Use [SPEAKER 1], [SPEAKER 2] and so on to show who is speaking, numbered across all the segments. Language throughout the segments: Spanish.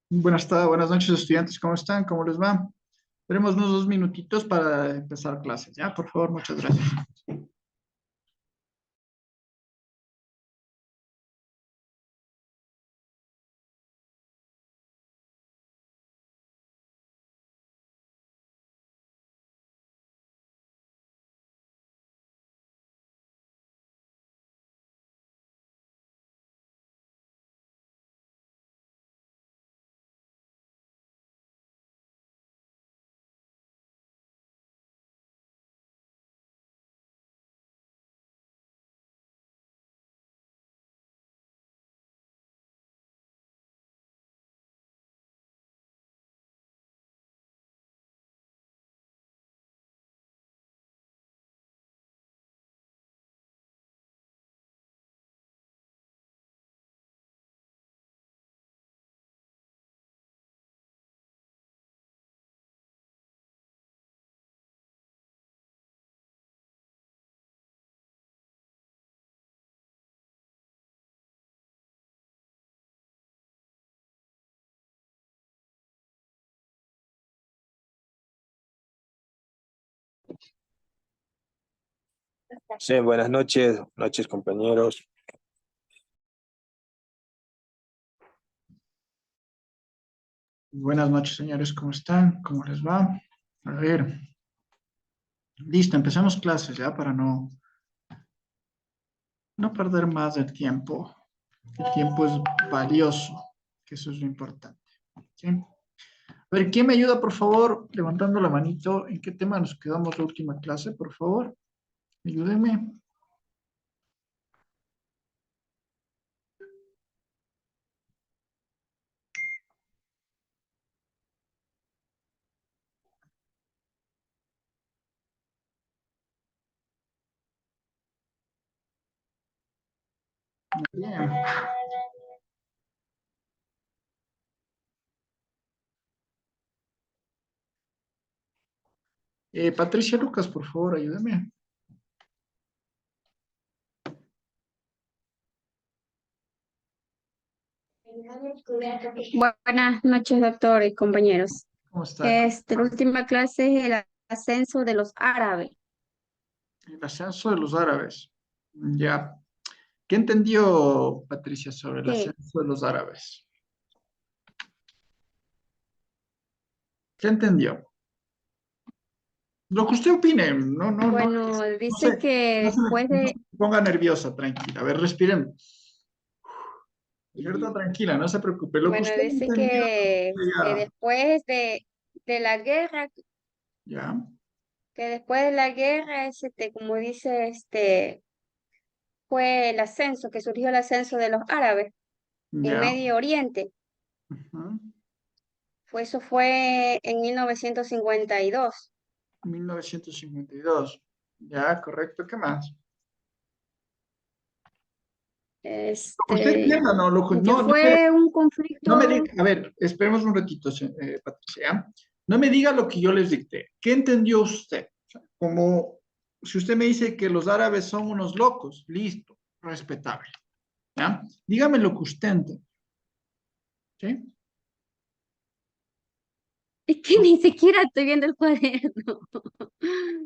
[SPEAKER 1] Buenas noches, estudiantes. ¿Cómo están? ¿Cómo les va? Tenemos unos 2 minutitos para empezar clases, ¿ya? Por favor, muchas gracias.
[SPEAKER 2] Sí, buenas noches compañeros.
[SPEAKER 1] Buenas noches, señores. ¿Cómo están? ¿Cómo les va? A ver, listo, empezamos clases, ¿ya? Para no perder más el tiempo. El tiempo es valioso, que eso es lo importante. ¿Sí? A ver, ¿quién me ayuda, por favor, levantando la manito? ¿En qué tema nos quedamos la última clase, por favor? Ayúdenme. Bien. Patricia Lucas, por favor, ayúdame.
[SPEAKER 3] Buenas noches, doctor y compañeros.
[SPEAKER 1] ¿Cómo está?
[SPEAKER 3] La última clase es el ascenso de los árabes.
[SPEAKER 1] El ascenso de los árabes. Ya. ¿Qué entendió Patricia sobre el
[SPEAKER 3] Sí,
[SPEAKER 1] ascenso de los árabes? ¿Qué entendió? Lo que usted opine,
[SPEAKER 3] bueno,
[SPEAKER 1] no
[SPEAKER 3] dice
[SPEAKER 1] sé,
[SPEAKER 3] que después
[SPEAKER 1] no
[SPEAKER 3] de,
[SPEAKER 1] se ponga nerviosa, tranquila. A ver, respiren. Cierto, tranquila, no se preocupe. Lo que
[SPEAKER 3] bueno,
[SPEAKER 1] usted
[SPEAKER 3] dice
[SPEAKER 1] entendió,
[SPEAKER 3] que
[SPEAKER 1] ya,
[SPEAKER 3] después de la guerra,
[SPEAKER 1] ya,
[SPEAKER 3] como dice, fue el ascenso, que surgió el ascenso de los árabes en
[SPEAKER 1] ya.
[SPEAKER 3] Medio Oriente.
[SPEAKER 1] Ujú.
[SPEAKER 3] Eso fue en 1952.
[SPEAKER 1] 1952. Ya, correcto. ¿Qué más? Usted
[SPEAKER 3] Este,
[SPEAKER 1] entienda, no,
[SPEAKER 3] que fue un
[SPEAKER 1] no me
[SPEAKER 3] conflicto.
[SPEAKER 1] diga, a ver, esperemos un ratito, Patricia. ¿Ya? No me diga lo que yo les dicté. ¿Qué entendió usted? O sea, como si usted me dice que los árabes son unos locos, listo, respetable. ¿Ya? Dígame lo que usted entiende. ¿Sí?
[SPEAKER 3] Es que ni siquiera estoy viendo el cuaderno,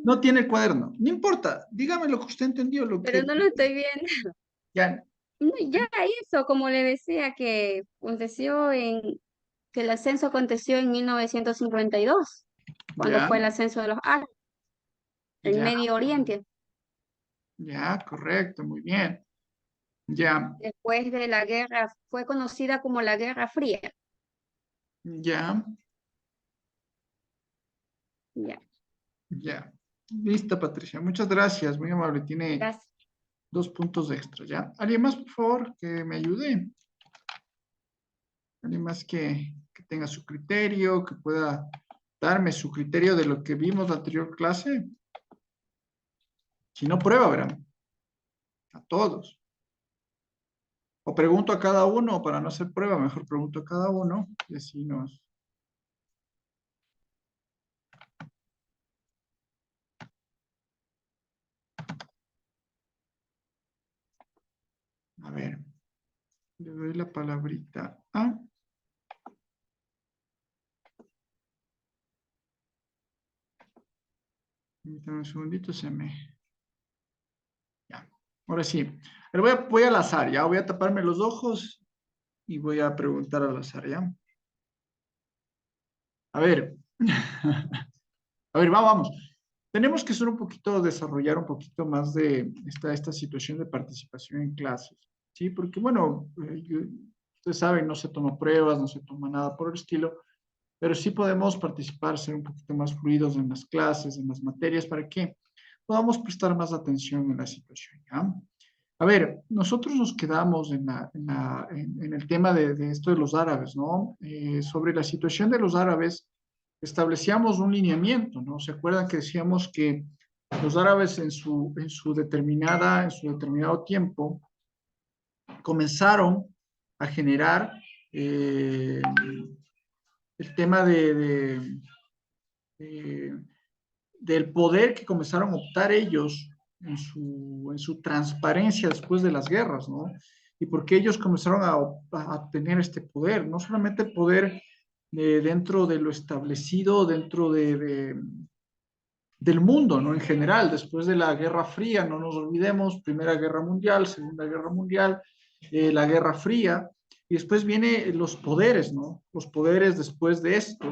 [SPEAKER 1] No tiene el cuaderno. No importa. Dígame lo que usted entendió, lo
[SPEAKER 3] pero
[SPEAKER 1] que
[SPEAKER 3] no lo estoy viendo.
[SPEAKER 1] ya,
[SPEAKER 3] No, ya eso, como le decía, que el ascenso aconteció en 1952, cuando
[SPEAKER 1] ya,
[SPEAKER 3] fue el ascenso de los árabes en
[SPEAKER 1] ya,
[SPEAKER 3] Medio Oriente.
[SPEAKER 1] ya, correcto, muy bien. Ya,
[SPEAKER 3] Después de la guerra, fue conocida como la Guerra Fría.
[SPEAKER 1] ya,
[SPEAKER 3] Ya,
[SPEAKER 1] ya. Listo, Patricia. Muchas gracias, muy amable. Tiene
[SPEAKER 3] gracias.
[SPEAKER 1] 2 puntos extra, ¿ya? ¿Alguien más, por favor, que me ayude? ¿Alguien más que tenga su criterio, que pueda darme su criterio de lo que vimos la anterior clase? Si no, prueba, verán, a todos. O pregunto a cada uno, para no hacer prueba, mejor pregunto a cada uno, y así nos... A ver, le doy la palabrita a... Permítame un segundito, Ya, ahora sí. Pero voy al azar, ya. Voy a taparme los ojos y voy a preguntar al azar, ¿ya? A ver. A ver, vamos. Tenemos que ser un poquito, desarrollar un poquito más de esta situación de participación en clases, ¿sí? Porque, bueno, ustedes saben, no se toma pruebas, no se toma nada por el estilo, pero sí podemos participar, ser un poquito más fluidos en las clases, en las materias, para que podamos prestar más atención en la situación, ¿ya? A ver, nosotros nos quedamos en el tema de esto de los árabes, ¿no? Sobre la situación de los árabes, establecíamos un lineamiento, ¿no? ¿Se acuerdan que decíamos que los árabes en su determinado tiempo, comenzaron a generar eh, el tema de- del poder que comenzaron a optar ellos en su transparencia después de las guerras, ¿no? Y porque ellos comenzaron a tener este poder, no solamente el poder dentro de lo establecido, dentro del mundo, ¿no? En general, después de la Guerra Fría, no nos olvidemos, Primera Guerra Mundial, Segunda Guerra Mundial, la Guerra Fría, y después vienen los poderes, ¿no? Los poderes después de esto,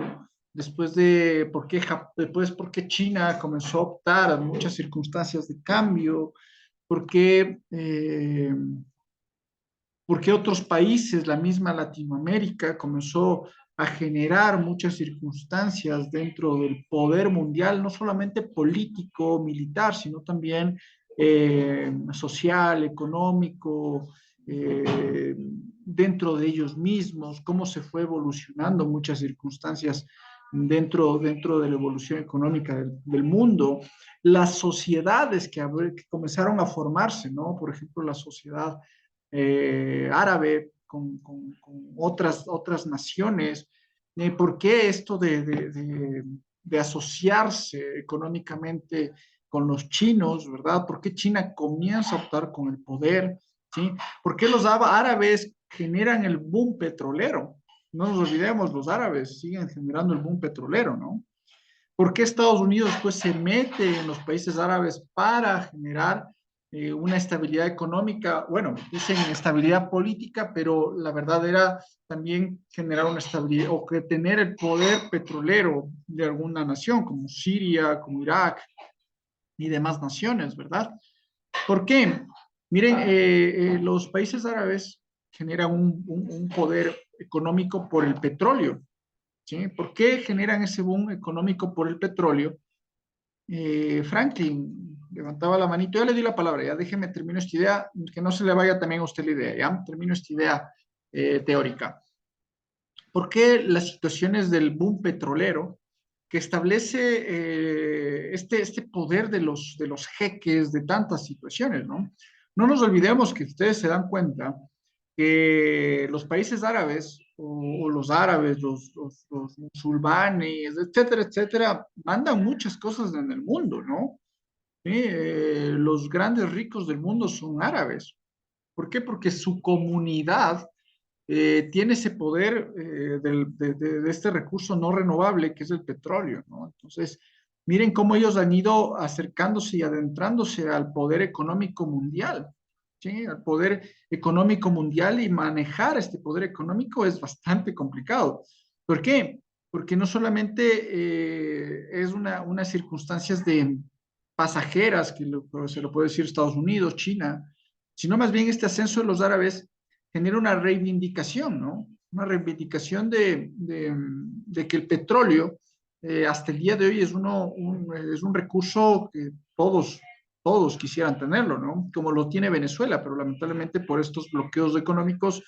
[SPEAKER 1] después de por qué China comenzó a optar a muchas circunstancias de cambio, por qué, eh, por qué otros países, la misma Latinoamérica, comenzó a generar muchas circunstancias dentro del poder mundial, no solamente político, militar, sino también social, económico, dentro de ellos mismos, cómo se fue evolucionando muchas circunstancias dentro de la evolución económica del mundo, las sociedades que comenzaron a formarse, ¿no? Por ejemplo, la sociedad árabe con otras naciones. ¿Por qué esto de asociarse económicamente con los chinos, verdad? ¿Por qué China comienza a optar con el poder? ¿Sí? ¿Por qué los árabes generan el boom petrolero? No nos olvidemos, los árabes siguen generando el boom petrolero, ¿no? ¿Por qué Estados Unidos después se mete en los países árabes para generar una estabilidad económica? Bueno, dicen estabilidad política, pero la verdad era también generar una estabilidad o que tener el poder petrolero de alguna nación, como Siria, como Irak y demás naciones, ¿verdad? ¿Por qué? Miren, los países árabes generan un poder económico por el petróleo, ¿sí? ¿Por qué generan ese boom económico por el petróleo? Franklin levantaba la manito, ya le di la palabra, ya déjeme termino esta idea, que no se le vaya también a usted la idea, ya termino esta idea teórica. ¿Por qué las situaciones del boom petrolero que establece este poder de los jeques de tantas situaciones, ¿no? No nos olvidemos que ustedes se dan cuenta que los países árabes o los árabes, los musulmanes, etcétera, etcétera, mandan muchas cosas en el mundo, ¿no? Sí, los grandes ricos del mundo son árabes. ¿Por qué? Porque su comunidad tiene ese poder de este recurso no renovable que es el petróleo, ¿no? Entonces, miren cómo ellos han ido acercándose y adentrándose al poder económico mundial, ¿sí? Al poder económico mundial y manejar este poder económico es bastante complicado. ¿Por qué? Porque no solamente es una circunstancias de pasajeras, se lo puede decir Estados Unidos, China, sino más bien este ascenso de los árabes genera una reivindicación, ¿no? Una reivindicación de que el petróleo hasta el día de hoy es un recurso que todos quisieran tenerlo, ¿no? Como lo tiene Venezuela, pero lamentablemente por estos bloqueos económicos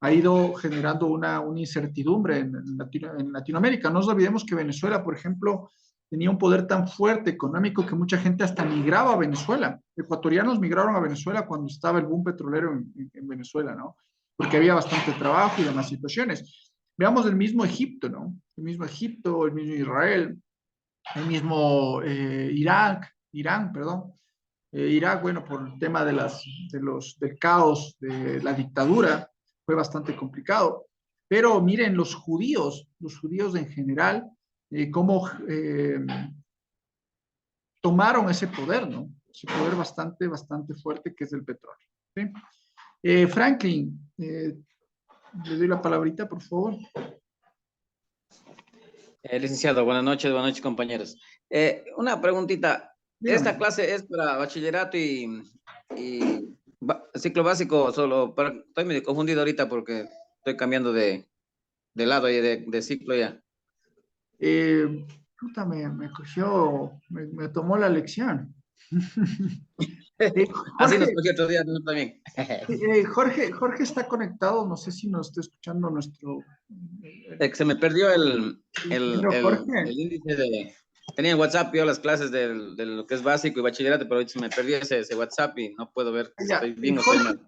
[SPEAKER 1] ha ido generando una incertidumbre en Latinoamérica. No nos olvidemos que Venezuela, por ejemplo, tenía un poder tan fuerte económico que mucha gente hasta migraba a Venezuela. Ecuatorianos migraron a Venezuela cuando estaba el boom petrolero en Venezuela, ¿no? Porque había bastante trabajo y demás situaciones. Veamos el mismo Egipto, ¿no? El mismo Egipto, el mismo Israel, el mismo Irán, perdón. Irak, bueno, por el tema del caos, de la dictadura, fue bastante complicado. Pero miren, los judíos en general, cómo tomaron ese poder, ¿no? Ese poder bastante, bastante fuerte que es el petróleo. ¿Sí? Franklin, le doy la palabrita, por favor.
[SPEAKER 4] Licenciado, buenas noches, compañeros. Una preguntita.
[SPEAKER 1] Dígame.
[SPEAKER 4] ¿Esta clase es para bachillerato ciclo básico solo? Estoy medio confundido ahorita porque estoy cambiando de lado y de ciclo ya.
[SPEAKER 1] Puta, me cogió, me tomó la lección.
[SPEAKER 4] Así nos
[SPEAKER 1] Jorge,
[SPEAKER 4] cogió otro día, ¿no? También.
[SPEAKER 1] Jorge está conectado, no sé si nos está escuchando nuestro...
[SPEAKER 4] Que se me perdió
[SPEAKER 1] Pero Jorge,
[SPEAKER 4] el índice de... Tenía en WhatsApp yo las clases de lo que es básico y bachillerato, pero ahorita se me perdió ese WhatsApp y no puedo ver si
[SPEAKER 1] ya,
[SPEAKER 4] estoy bien o estoy mal.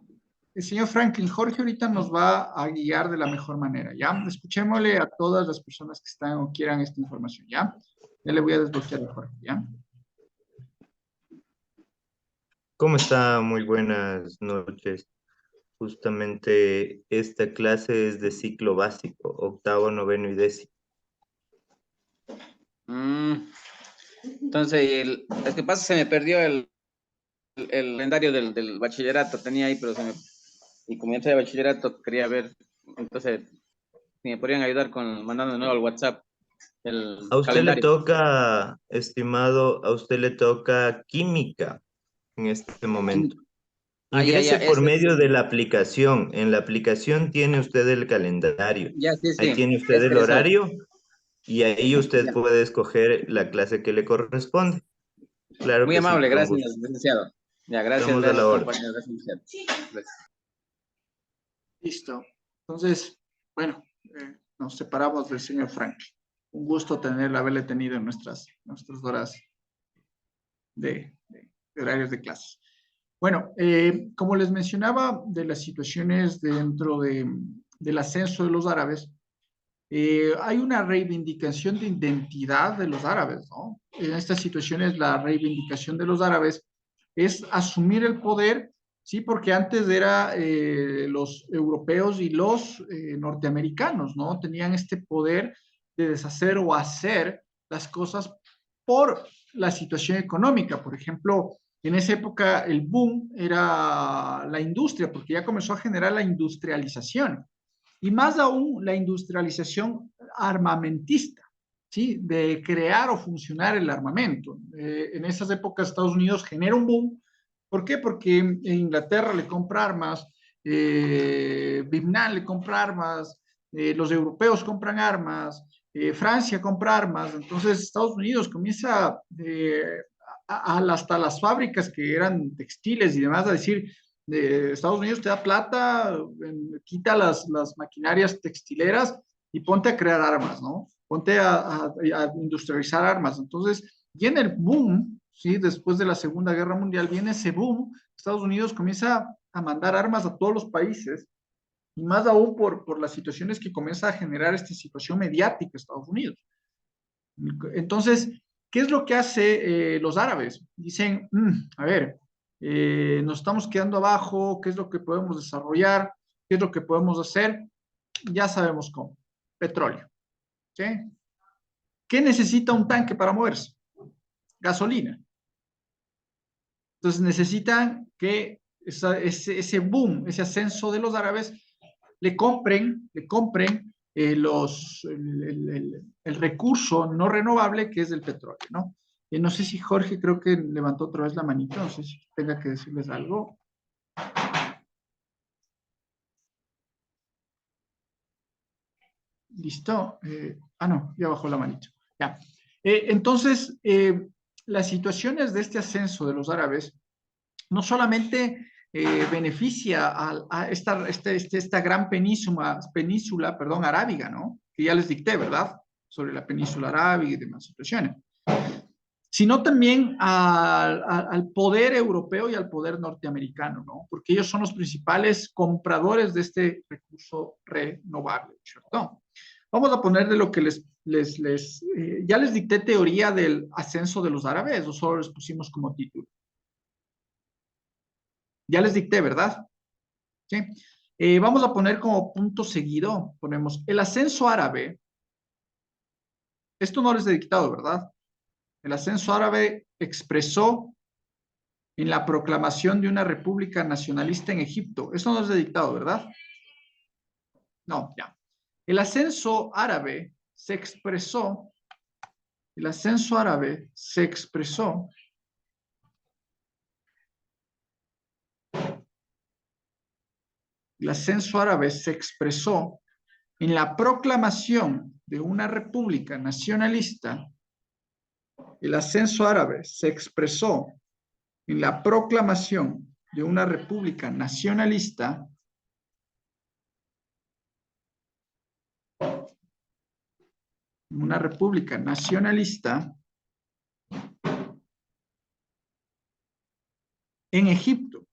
[SPEAKER 1] el señor Franklin, Jorge ahorita nos va a guiar de la mejor manera, ¿ya? Escuchémosle a todas las personas que están o quieran esta información, ¿ya? Ya le voy a desbloquear a Jorge, ¿ya?
[SPEAKER 5] ¿Cómo está? Muy buenas noches. Justamente esta clase es de ciclo básico, octavo, noveno y décimo.
[SPEAKER 4] Entonces, es que pasa, se me perdió el calendario del bachillerato, tenía ahí, pero y como entré de bachillerato, quería ver, entonces, si me podrían ayudar mandando de nuevo al WhatsApp el
[SPEAKER 5] A usted le
[SPEAKER 4] calendario.
[SPEAKER 5] toca, estimado, a usted le toca química en este momento. Ingrese por medio de la aplicación. En la aplicación tiene usted el calendario.
[SPEAKER 4] Ya, sí.
[SPEAKER 5] Ahí tiene usted el
[SPEAKER 4] Eso.
[SPEAKER 5] horario y ahí usted puede escoger la clase que le corresponde. Claro
[SPEAKER 4] Muy
[SPEAKER 5] que
[SPEAKER 4] amable,
[SPEAKER 5] sí, con
[SPEAKER 4] gracias,
[SPEAKER 5] gusto.
[SPEAKER 4] licenciado. Ya, gracias,
[SPEAKER 5] Estamos a la orden.
[SPEAKER 4] compañero, gracias, licenciado. Gracias.
[SPEAKER 1] Listo. Entonces, bueno, nos separamos del señor Franklin. Un gusto haberle tenido en nuestras horas de horarios de clases. Bueno, como les mencionaba de las situaciones dentro del ascenso de los árabes, hay una reivindicación de identidad de los árabes, ¿no? En estas situaciones la reivindicación de los árabes es asumir el poder, sí, porque antes era los europeos y los norteamericanos, ¿no? Tenían este poder de deshacer o hacer las cosas por la situación económica. Por ejemplo, en esa época el boom era la industria, porque ya comenzó a generar la industrialización y más aún la industrialización armamentista, ¿sí? De crear o funcionar el armamento. En esas épocas Estados Unidos genera un boom. ¿Por qué? Porque Inglaterra le compra armas, Vietnam le compra armas, los europeos compran armas, Francia compra armas, entonces Estados Unidos comienza hasta las fábricas que eran textiles y demás a decir, Estados Unidos te da plata, quita las maquinarias textileras y ponte a crear armas, ¿no? Ponte a industrializar armas. Entonces, viene el boom, ¿sí? Después de la Segunda Guerra Mundial, viene ese boom. Estados Unidos comienza a mandar armas a todos los países y más aún por las situaciones que comienza a generar esta situación mediática Estados Unidos. Entonces, ¿qué es lo que hace los árabes? Dicen, a ver, nos estamos quedando abajo, ¿qué es lo que podemos desarrollar? ¿Qué es lo que podemos hacer? Ya sabemos cómo. Petróleo. ¿Sí? ¿Qué necesita un tanque para moverse? Gasolina. Entonces necesitan que ese boom, ese ascenso de los árabes, le compren el recurso no renovable que es el petróleo, ¿no? No sé si Jorge creo que levantó otra vez la manita, no sé si tenga que decirles algo. ¿Listo? No, ya bajó la manita. Ya. Entonces, las situaciones de este ascenso de los árabes no solamente beneficia a esta gran península, perdón, arábiga, ¿no? Que ya les dicté, ¿verdad? Sobre la península arábiga y demás situaciones, sino también al poder europeo y al poder norteamericano, ¿no? Porque ellos son los principales compradores de este recurso renovable, ¿cierto? Vamos a poner de lo que ya les dicté teoría del ascenso de los árabes, o solo les pusimos como título. Ya les dicté, ¿verdad? ¿Sí? Vamos a poner como punto seguido, ponemos el ascenso árabe. Esto no les he dictado, ¿verdad? El ascenso árabe expresó en la proclamación de una república nacionalista en Egipto. Eso no es de dictado, ¿verdad? No, ya. El ascenso árabe se expresó, el ascenso árabe se expresó el ascenso árabe se expresó en la proclamación de una república nacionalista. El ascenso árabe se expresó en la proclamación de una república nacionalista en Egipto.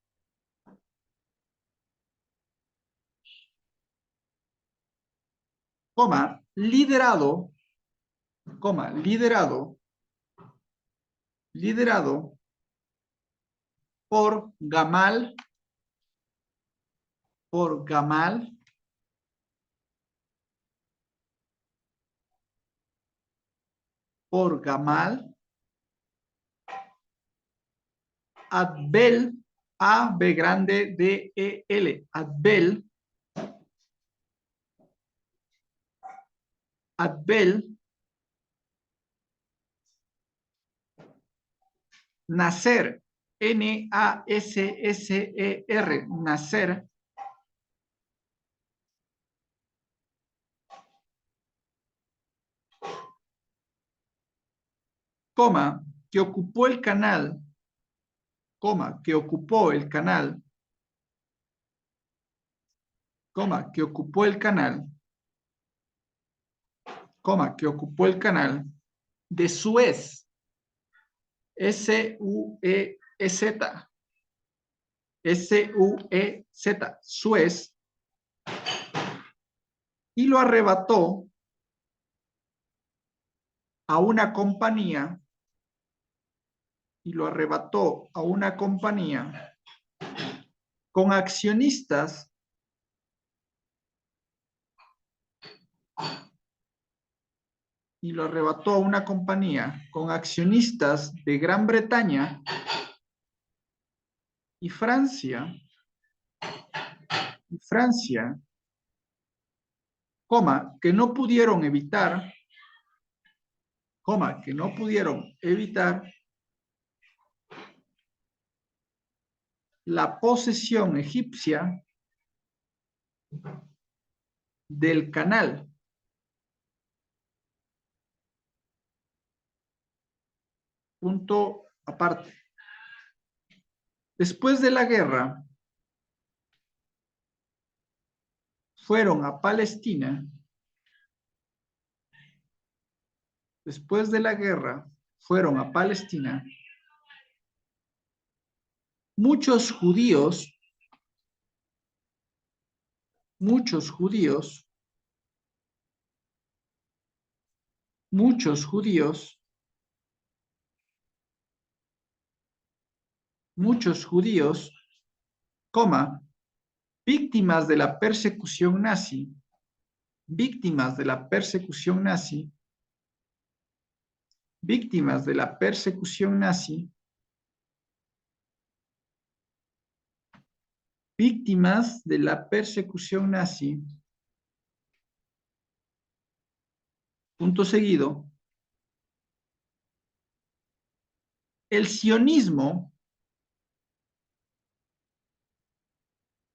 [SPEAKER 1] Liderado por Gamal Adbel, A, B grande, D, E, L, Adbel, Nasser, N-A-S-S-E-R, Nasser, que ocupó el canal, que ocupó el canal de Suez, S-U-E-Z, S-U-E-Z, Suez, y lo arrebató a una compañía, con accionistas de Gran Bretaña y Francia, que no pudieron evitar, la posesión egipcia del canal. Punto aparte. Después de la guerra, fueron a Palestina. Muchos judíos víctimas de la persecución nazi, punto seguido,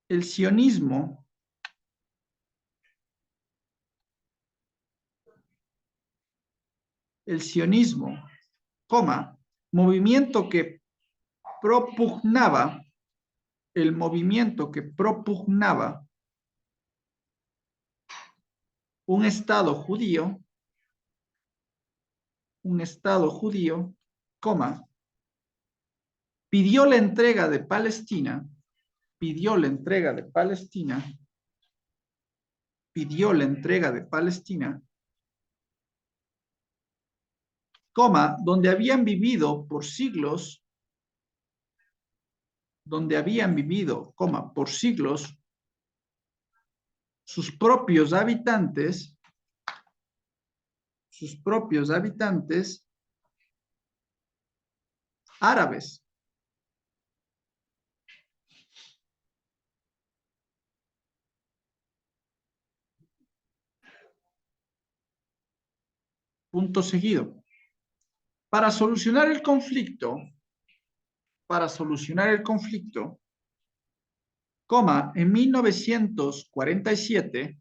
[SPEAKER 1] el sionismo movimiento que propugnaba un Estado judío, pidió la entrega de Palestina, donde habían vivido por siglos, sus propios habitantes, árabes. Punto seguido. Para solucionar el conflicto, coma, en 1947,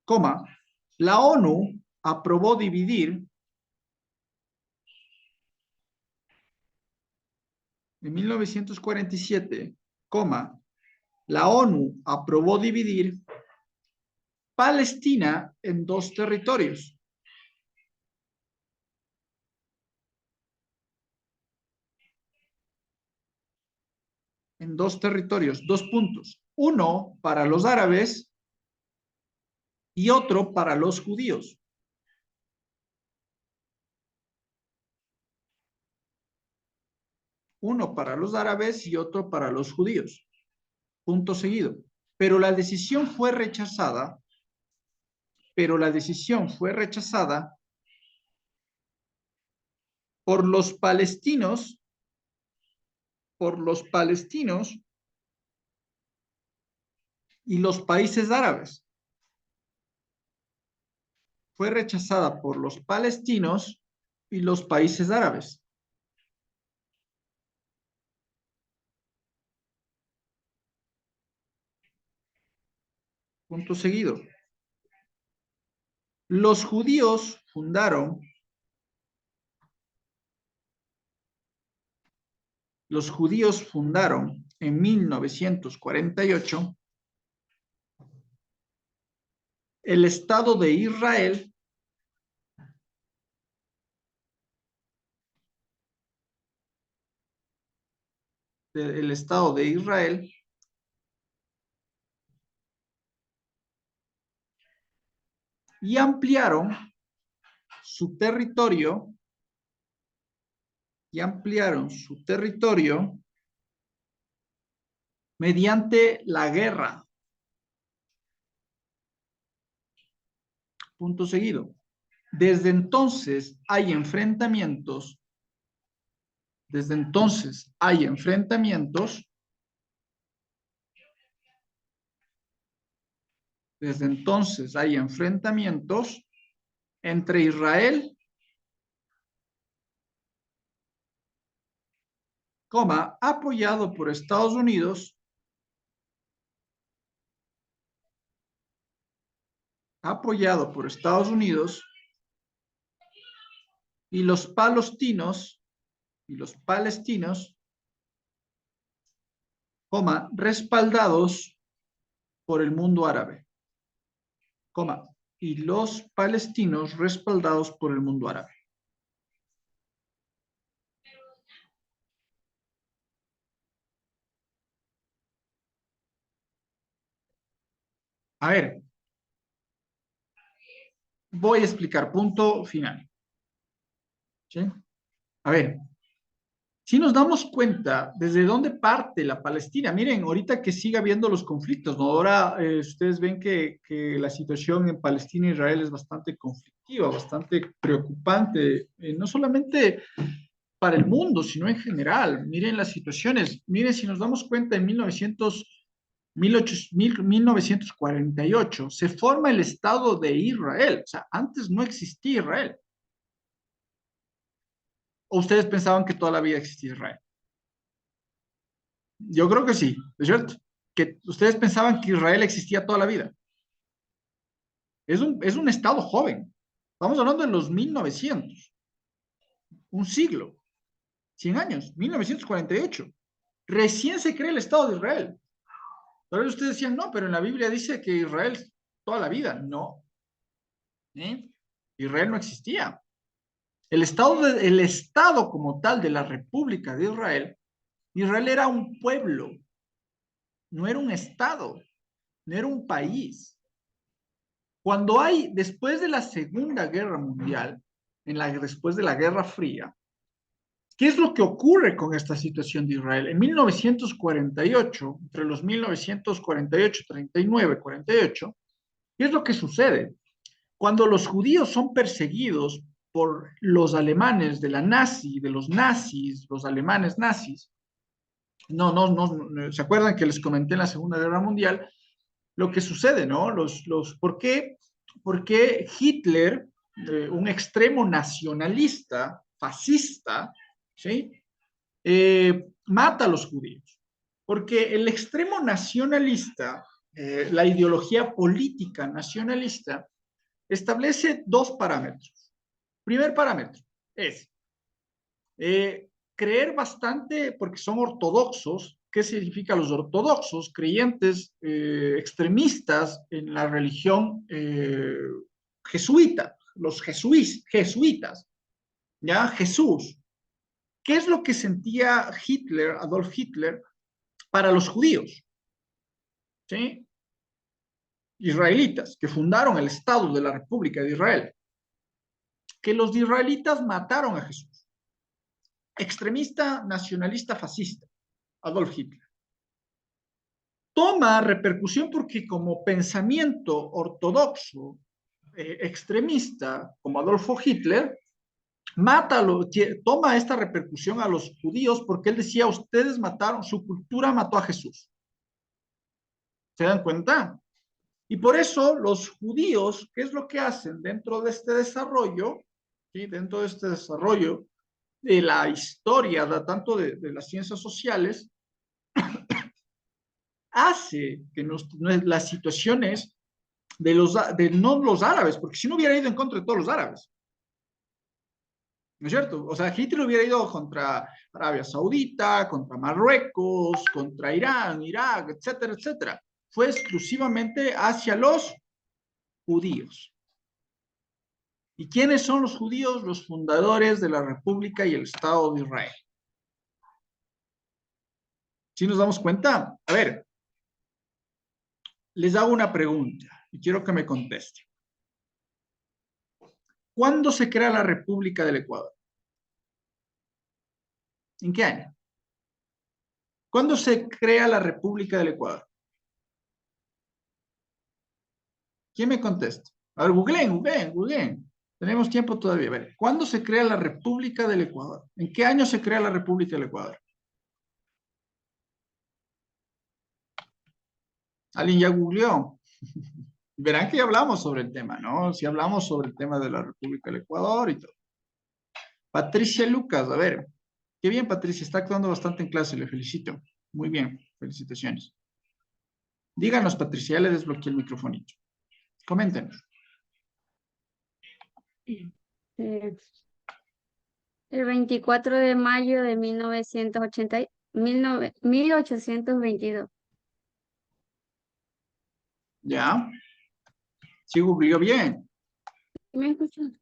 [SPEAKER 1] coma, la ONU aprobó dividir, en 1947, coma, la ONU aprobó dividir Palestina en dos territorios. En dos territorios, dos puntos. Uno para los árabes y otro para los judíos. Uno para los árabes y otro para los judíos. Punto seguido. Pero la decisión fue rechazada. Por los palestinos y los países árabes. Fue rechazada por los palestinos y los países árabes. Punto seguido. Los judíos fundaron en 1948 el Estado de Israel y ampliaron su territorio mediante la guerra. Punto seguido. Desde entonces hay enfrentamientos entre Israel, apoyado por Estados Unidos, y los palestinos, respaldados por el mundo árabe, y los palestinos respaldados por el mundo árabe. A ver, voy a explicar, punto final. ¿Sí? A ver, si nos damos cuenta desde dónde parte la Palestina, miren, ahorita que siga habiendo los conflictos, ¿no? Ahora ustedes ven que la situación en Palestina e Israel es bastante conflictiva, bastante preocupante, no solamente para el mundo, sino en general. Miren las situaciones, miren, si nos damos cuenta, en 1948 se forma el Estado de Israel, o sea, antes no existía Israel. ¿O ustedes pensaban que toda la vida existía Israel? Yo creo que sí, ¿es cierto? Que ustedes pensaban que Israel existía toda la vida. Es un estado joven. Estamos hablando de los 1900. Un siglo. 100 años. 1948. Recién se crea el Estado de Israel. Pero ustedes decían, no, pero en la Biblia dice que Israel toda la vida. No. Israel no existía. El Estado como tal de la República de Israel era un pueblo, no era un estado, no era un país. Después de la Segunda Guerra Mundial, después de la Guerra Fría, ¿qué es lo que ocurre con esta situación de Israel? En 1948, entre los 1948, 39, 48, ¿qué es lo que sucede? cuando los judíos son perseguidos por los alemanes de la nazi, de los nazis, los alemanes nazis, ¿se acuerdan que les comenté en la Segunda Guerra Mundial lo que sucede, ¿no? ¿Por qué? Porque Hitler, un extremo nacionalista, fascista, ¿sí? Mata a los judíos. Porque el extremo nacionalista, la ideología política nacionalista, establece dos parámetros. Primer parámetro es creer bastante, porque son ortodoxos. ¿Qué significa los ortodoxos? Creyentes extremistas en la religión jesuita, los jesuitas, ¿ya? Jesús. ¿Qué es lo que sentía Hitler, Adolf Hitler, para los judíos? ¿Sí? Israelitas, que fundaron el Estado de la República de Israel. Que los israelitas mataron a Jesús. Extremista, nacionalista, fascista, Adolf Hitler. Toma repercusión porque como pensamiento ortodoxo, extremista, como Adolfo Hitler, toma esta repercusión a los judíos porque él decía, ustedes mataron, su cultura mató a Jesús. ¿Se dan cuenta? Y por eso los judíos, ¿qué es lo que hacen dentro de este desarrollo? ¿Sí? Dentro de este desarrollo de la historia, tanto de las ciencias sociales, hace que las situaciones de no los árabes, porque si no hubiera ido en contra de todos los árabes, ¿no es cierto? O sea, Hitler hubiera ido contra Arabia Saudita, contra Marruecos, contra Irán, Irak, etcétera, etcétera. Fue exclusivamente hacia los judíos. ¿Y quiénes son los judíos? Los fundadores de la República y el Estado de Israel. ¿Sí nos damos cuenta? A ver, les hago una pregunta y quiero que me contesten. ¿Cuándo se crea la República del Ecuador? ¿En qué año? ¿Cuándo se crea la República del Ecuador? ¿Quién me contesta? A ver, googleen. Tenemos tiempo todavía. A ver, ¿cuándo se crea la República del Ecuador? ¿En qué año se crea la República del Ecuador? ¿Alguien ya googleó? Verán que ya hablamos sobre el tema, ¿no? Sí hablamos sobre el tema de la República del Ecuador y todo. Patricia Lucas, a ver. Qué bien, Patricia, está actuando bastante en clase, le felicito. Muy bien, felicitaciones. Díganos, Patricia, ya le desbloqueé el microfonito. Coméntenos.
[SPEAKER 3] El 24 de mayo de 1822.
[SPEAKER 1] ¿Ya? Sí, googleó bien.
[SPEAKER 3] ¿Me escuchan?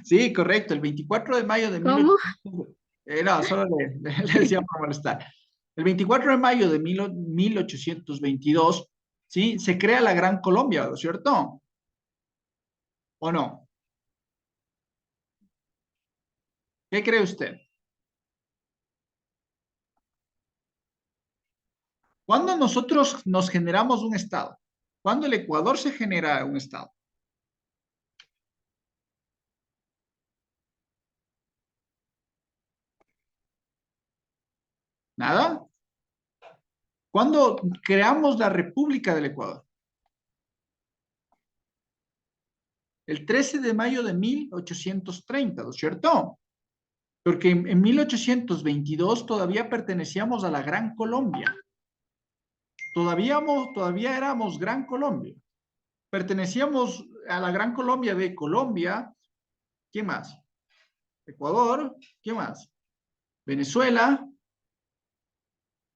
[SPEAKER 1] Sí, correcto. El 24 de mayo de
[SPEAKER 3] ¿Cómo?
[SPEAKER 1] No, solo le decía por molestar. El 24 de mayo de 1822, ¿sí? Se crea la Gran Colombia, ¿no es cierto? ¿O no? ¿Qué cree usted? ¿Cuándo nosotros nos generamos un Estado? ¿Cuándo el Ecuador se genera un Estado? ¿Nada? ¿Cuándo creamos la República del Ecuador? El 13 de mayo de 1830, ¿no es cierto? Porque en 1822 todavía pertenecíamos a la Gran Colombia. Todavía éramos Gran Colombia. Pertenecíamos a la Gran Colombia de Colombia. ¿Quién más? Ecuador. ¿Quién más? Venezuela.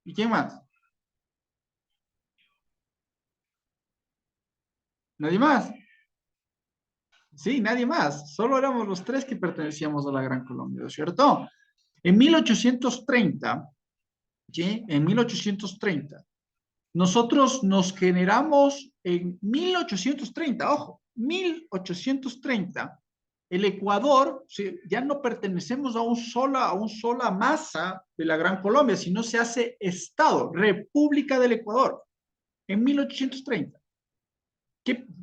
[SPEAKER 1] ¿Y quién más? ¿Nadie más? Sí, nadie más. Solo éramos los tres que pertenecíamos a la Gran Colombia, ¿no es cierto? En 1830, ¿sí? En 1830, nosotros nos generamos en 1830, ojo, 1830, el Ecuador, ¿sí? Ya no pertenecemos a una sola masa de la Gran Colombia, sino se hace Estado, República del Ecuador, en 1830.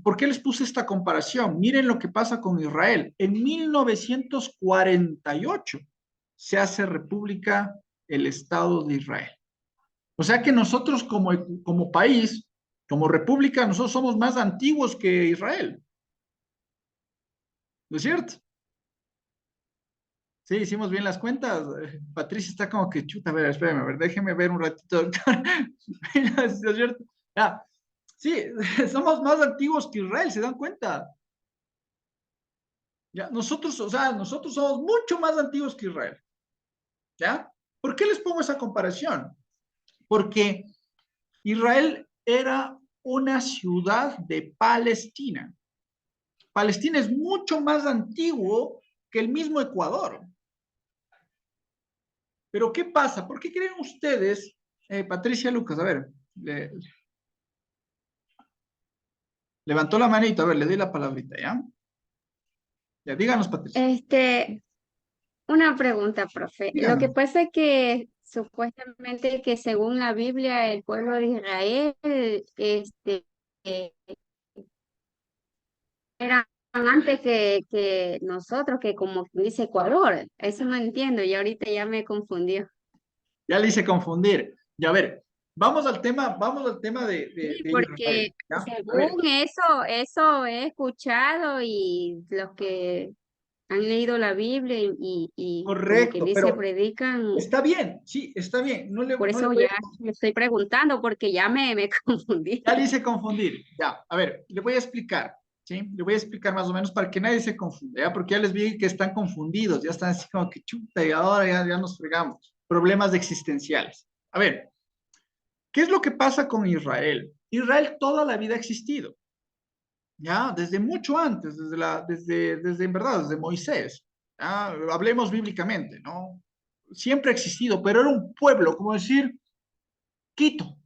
[SPEAKER 1] ¿Por qué les puse esta comparación? Miren lo que pasa con Israel. En 1948 se hace república el Estado de Israel. O sea que nosotros como país, como república, nosotros somos más antiguos que Israel. ¿No es cierto? Sí, hicimos bien las cuentas. Patricia está como que chuta, a ver, espérame, a ver, déjeme ver un ratito, doctor. ¿No es cierto? Ya. Sí, somos más antiguos que Israel, ¿se dan cuenta? Ya, nosotros, o sea, nosotros somos mucho más antiguos que Israel. ¿Ya? ¿Por qué les pongo esa comparación? Porque Israel era una ciudad de Palestina. Palestina es mucho más antiguo que el mismo Ecuador. Pero ¿qué pasa? ¿Por qué creen ustedes, Patricia Lucas, a ver, levantó la manito, a ver, le doy la palabrita, ¿ya? Ya, díganos, Patricia.
[SPEAKER 3] Una pregunta, profe. Lo
[SPEAKER 1] Díganos.
[SPEAKER 3] que pasa es que supuestamente que según la Biblia, el pueblo de Israel, eh, eran antes que nosotros, que como dice Ecuador. Eso no entiendo y ahorita ya me confundió.
[SPEAKER 1] Ya le hice confundir. Ya, a ver, vamos al tema
[SPEAKER 3] Sí,
[SPEAKER 1] de
[SPEAKER 3] porque
[SPEAKER 1] Israel, ¿ya? A ver,
[SPEAKER 3] según eso he escuchado y los que han leído la Biblia y como que
[SPEAKER 1] correcto,
[SPEAKER 3] dice,
[SPEAKER 1] pero
[SPEAKER 3] predican,
[SPEAKER 1] está bien, sí, está bien.
[SPEAKER 3] por
[SPEAKER 1] No le
[SPEAKER 3] eso
[SPEAKER 1] voy
[SPEAKER 3] ya
[SPEAKER 1] a
[SPEAKER 3] me estoy preguntando porque ya me confundí.
[SPEAKER 1] Ya le hice confundir. Ya, a ver, le voy a explicar, ¿sí? Le voy a explicar más o menos para que nadie se confunda, ¿ya? Porque ya les vi que están confundidos, ya están así como que chuta y ahora ya nos fregamos. Problemas existenciales. A ver, ¿qué es lo que pasa con Israel? Israel toda la vida ha existido, ¿ya? Desde mucho antes, desde en verdad, desde Moisés. ¿Ya? Hablemos bíblicamente, ¿no? Siempre ha existido, pero era un pueblo, como decir Quito,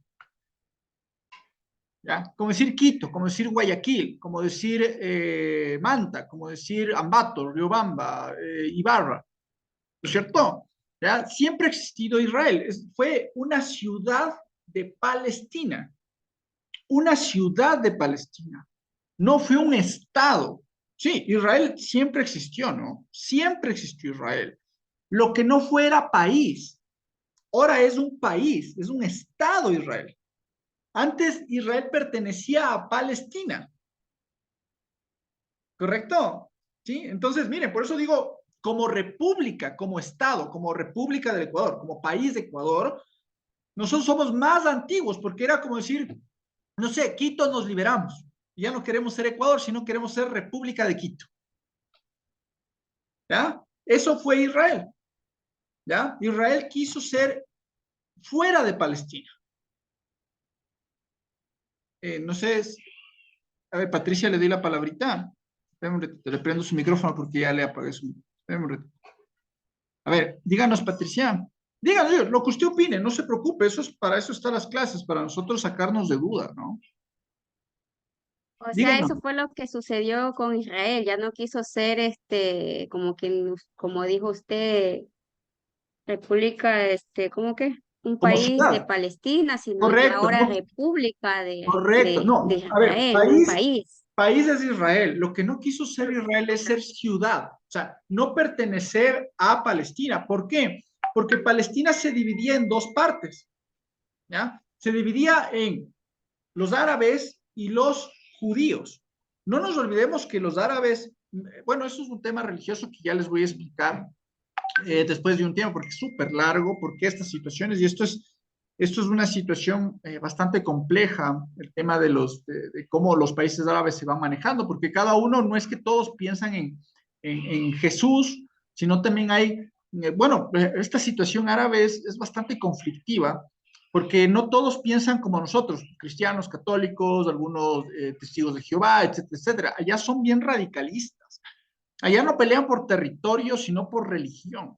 [SPEAKER 1] ¿ya? Como decir Quito, como decir Guayaquil, como decir Manta, como decir Ambato, Riobamba, Ibarra, ¿no es cierto? ¿Ya? Siempre ha existido Israel, fue una ciudad de Palestina, no fue un estado. Sí, Israel siempre existió, ¿no? Siempre existió Israel. Lo que no fue era país, ahora es un país, es un estado Israel. Antes Israel pertenecía a Palestina, ¿correcto? ¿Sí? Entonces, miren, por eso digo, como república, como Estado, como República del Ecuador, como país de Ecuador, nosotros somos más antiguos, porque era como decir, no sé, Quito nos liberamos. Y ya no queremos ser Ecuador, sino queremos ser República de Quito. ¿Ya? Eso fue Israel. ¿Ya? Israel quiso ser fuera de Palestina. No sé, a ver, Patricia, le di la palabrita. Espérame un ratito, le prendo su micrófono porque ya le apagué su micrófono. Espérame un ratito. A ver, díganos, Patricia. Díganos lo que usted opine, no se preocupe, para eso están las clases, para nosotros sacarnos de duda, ¿no?
[SPEAKER 3] O sea,
[SPEAKER 1] Díganos.
[SPEAKER 3] eso fue lo que sucedió con Israel. Ya no quiso ser como que, como dijo usted, república, ¿cómo que? Un
[SPEAKER 1] Como
[SPEAKER 3] país de
[SPEAKER 1] ciudad.
[SPEAKER 3] Palestina, sino ya
[SPEAKER 1] Correcto,
[SPEAKER 3] ahora
[SPEAKER 1] no,
[SPEAKER 3] república
[SPEAKER 1] correcto.
[SPEAKER 3] de
[SPEAKER 1] No, a ver,
[SPEAKER 3] Israel, un país.
[SPEAKER 1] país es Israel. Lo que no quiso ser Israel es ser ciudad, o sea, no pertenecer a Palestina. ¿Por qué? Porque Palestina se dividía en dos partes, ¿ya? Se dividía en los árabes y los judíos. No nos olvidemos que los árabes, bueno, eso es un tema religioso que ya les voy a explicar después de un tiempo, porque es súper largo, porque estas situaciones, y esto es una situación bastante compleja, el tema de cómo los países árabes se van manejando, porque cada uno no es que todos piensan en Jesús, sino también hay, bueno, esta situación árabe es bastante conflictiva, porque no todos piensan como nosotros, cristianos, católicos, algunos testigos de Jehová, etcétera, etcétera. Allá son bien radicalistas. Allá no pelean por territorio, sino por religión.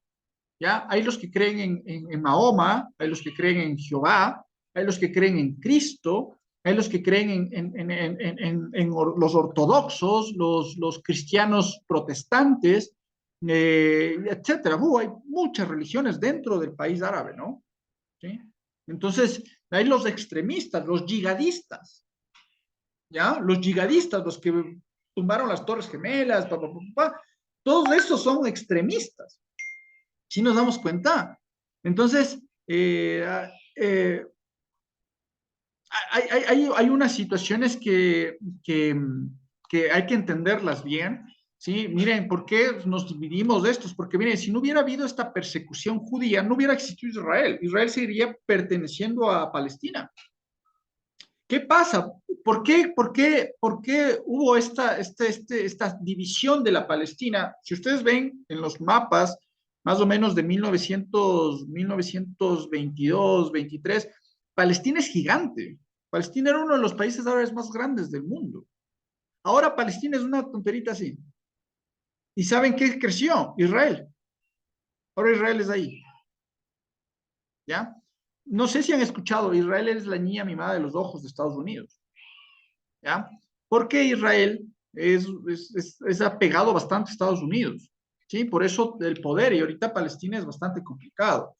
[SPEAKER 1] ¿Ya? Hay los que creen en Mahoma, hay los que creen en Jehová, hay los que creen en Cristo, hay los que creen en los ortodoxos, los cristianos protestantes, etcétera. Hay muchas religiones dentro del país árabe, ¿no? ¿Sí? Entonces, hay los extremistas, los yihadistas, ¿ya? Los yihadistas, los que tumbaron las Torres Gemelas, todos estos son extremistas. ¿Sí nos damos cuenta? Entonces, hay unas situaciones que hay que entenderlas bien, ¿sí? Miren, ¿por qué nos dividimos de estos? Porque miren, si no hubiera habido esta persecución judía, no hubiera existido Israel. Israel seguiría perteneciendo a Palestina. ¿Qué pasa? ¿Por qué hubo esta división de la Palestina? Si ustedes ven en los mapas, más o menos de 1922, 23, Palestina es gigante. Palestina era uno de los países árabes más grandes del mundo. Ahora Palestina es una tonterita así. ¿Y saben qué creció? Israel. Ahora Israel es ahí. ¿Ya? No sé si han escuchado, Israel es la niña mimada de los ojos de Estados Unidos. ¿Ya? Porque Israel es apegado bastante a Estados Unidos. ¿Sí? Por eso el poder, y ahorita Palestina es bastante complicado.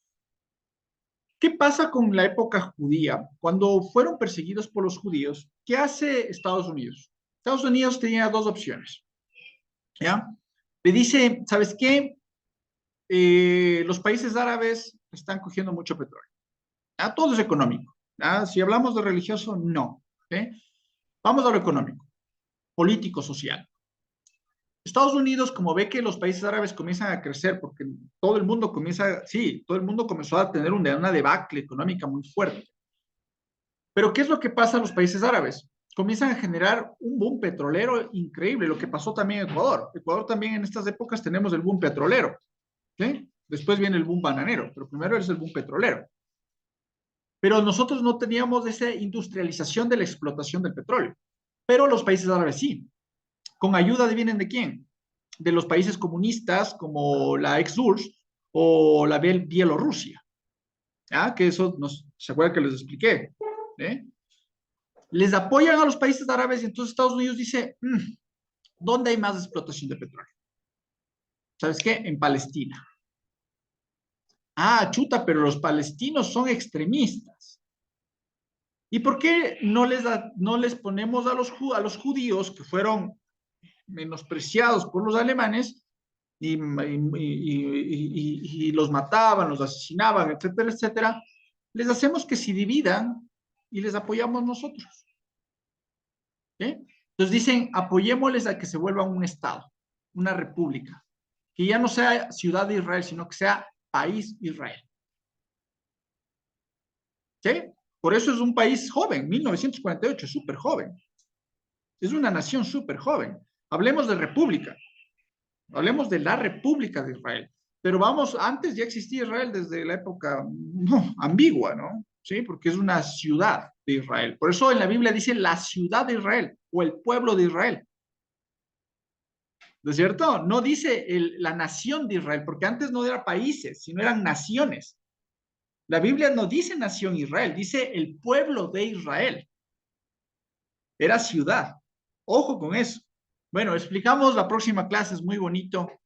[SPEAKER 1] ¿Qué pasa con la época judía? Cuando fueron perseguidos por los judíos, ¿qué hace Estados Unidos? Estados Unidos tenía dos opciones. ¿Ya? Le dice, ¿sabes qué? Los países árabes están cogiendo mucho petróleo. ¿Ya? Todo es económico. ¿Ya? Si hablamos de religioso, no. ¿Okay? Vamos a lo económico, político, social. Estados Unidos, como ve que los países árabes comienzan a crecer, porque todo el mundo todo el mundo comenzó a tener una debacle económica muy fuerte. Pero ¿qué es lo que pasa en los países árabes? Comienzan a generar un boom petrolero increíble, lo que pasó también en Ecuador. Ecuador también en estas épocas tenemos el boom petrolero. ¿Sí? Después viene el boom bananero, pero primero es el boom petrolero. Pero nosotros no teníamos esa industrialización de la explotación del petróleo. Pero los países árabes sí. ¿Con ayuda vienen de quién? De los países comunistas como la ex-URSS o la Bielorrusia. ¿Ah? Que eso ¿se acuerdan que les expliqué? ¿Eh? Les apoyan a los países árabes y entonces Estados Unidos dice, ¿dónde hay más explotación de petróleo? ¿Sabes qué? En Palestina. Ah, chuta, pero los palestinos son extremistas. ¿Y por qué no les ponemos a los judíos que fueron menospreciados por los alemanes y los mataban, los asesinaban, etcétera, etcétera? Les hacemos que se dividan y les apoyamos nosotros. ¿Sí? Entonces dicen, apoyémosles a que se vuelvan un Estado, una república, que ya no sea ciudad de Israel, sino que sea país Israel. ¿Sí? Por eso es un país joven, 1948, es súper joven. Es una nación súper joven. Hablemos de república. Hablemos de la República de Israel. Pero vamos, antes ya existía Israel desde la época ambigua, ¿no? Sí, porque es una ciudad de Israel. Por eso en la Biblia dice la ciudad de Israel o el pueblo de Israel. ¿No es cierto? No dice la nación de Israel, porque antes no eran países, sino eran naciones. La Biblia no dice nación Israel, dice el pueblo de Israel. Era ciudad. Ojo con eso. Bueno, explicamos la próxima clase, es muy bonito.